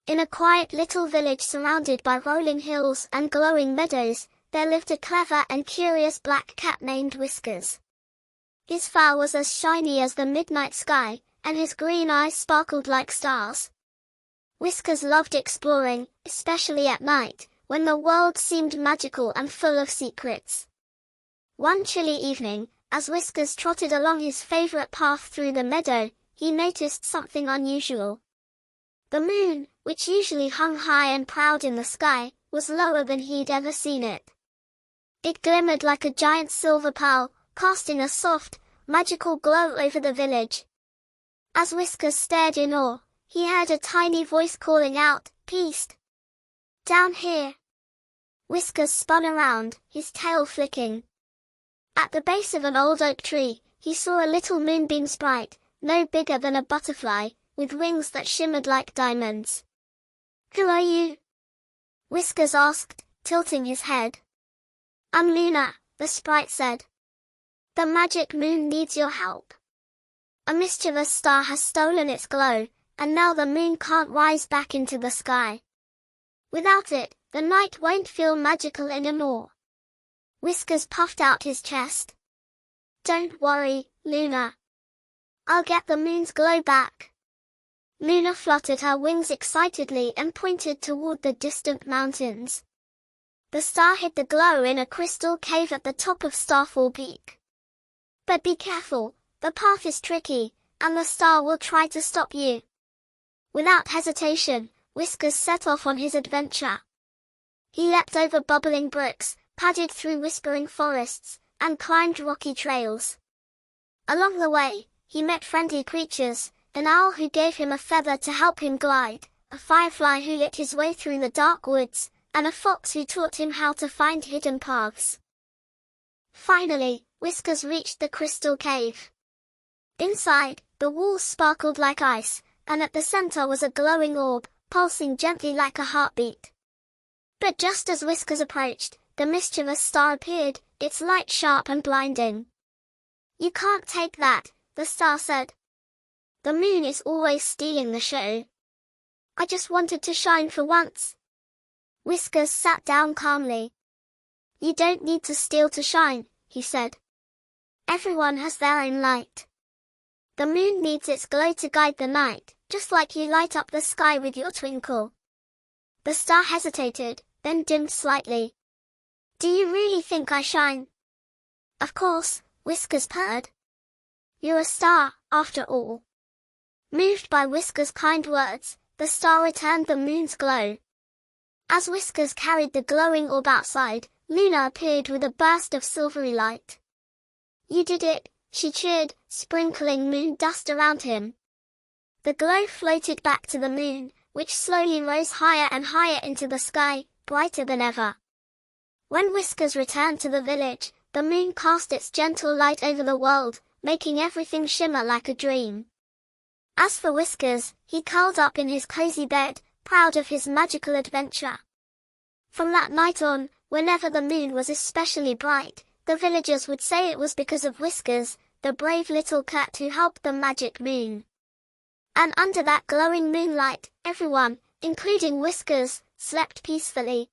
In a quiet little village surrounded by rolling hills and glowing meadows, there lived a clever and curious black cat named Whiskers. His fur was as shiny as the midnight sky, and his green eyes sparkled like stars. Whiskers loved exploring, especially at night, when the world seemed magical and full of secrets. One chilly evening, as Whiskers trotted along his favorite path through the meadow, he noticed something unusual. The moon, which usually hung high and proud in the sky, was lower than he'd ever seen it. It glimmered like a giant silver pearl, casting a soft, magical glow over the village. As Whiskers stared in awe, he heard a tiny voice calling out, "Peace! Down here!" Whiskers spun around, his tail flicking. At the base of an old oak tree, he saw a little moonbeam sprite, no bigger than a butterfly, with wings that shimmered like diamonds. "Who are you?" Whiskers asked, tilting his head. "I'm Luna," the sprite said. "The magic moon needs your help. A mischievous star has stolen its glow, and now the moon can't rise back into the sky. Without it, the night won't feel magical anymore." Whiskers puffed out his chest. "Don't worry, Luna. I'll get the moon's glow back." Luna fluttered her wings excitedly and pointed toward the distant mountains. The star hid the glow in a crystal cave at the top of Starfall Peak. "But be careful, the path is tricky, and the star will try to stop you." Without hesitation, Whiskers set off on his adventure. He leapt over bubbling brooks, padded through whispering forests, and climbed rocky trails. Along the way, he met friendly creatures, an owl who gave him a feather to help him glide, a firefly who lit his way through the dark woods, and a fox who taught him how to find hidden paths. Finally, Whiskers reached the crystal cave. Inside, the walls sparkled like ice, and at the center was a glowing orb, pulsing gently like a heartbeat. But just as Whiskers approached, the mischievous star appeared, its light sharp and blinding. "You can't take that," the star said. "The moon is always stealing the show. I just wanted to shine for once." Whiskers sat down calmly. "You don't need to steal to shine," he said. "Everyone has their own light. The moon needs its glow to guide the night, just like you light up the sky with your twinkle." The star hesitated, then dimmed slightly. "Do you really think I shine?" "Of course," Whiskers purred. "You're a star, after all." Moved by Whiskers' kind words, the star returned the moon's glow. As Whiskers carried the glowing orb outside, Luna appeared with a burst of silvery light. "You did it," she cheered, sprinkling moon dust around him. The glow floated back to the moon, which slowly rose higher and higher into the sky, brighter than ever. When Whiskers returned to the village, the moon cast its gentle light over the world, making everything shimmer like a dream. As for Whiskers, he curled up in his cozy bed, proud of his magical adventure. From that night on, whenever the moon was especially bright, the villagers would say it was because of Whiskers, the brave little cat who helped the magic moon. And under that glowing moonlight, everyone, including Whiskers, slept peacefully.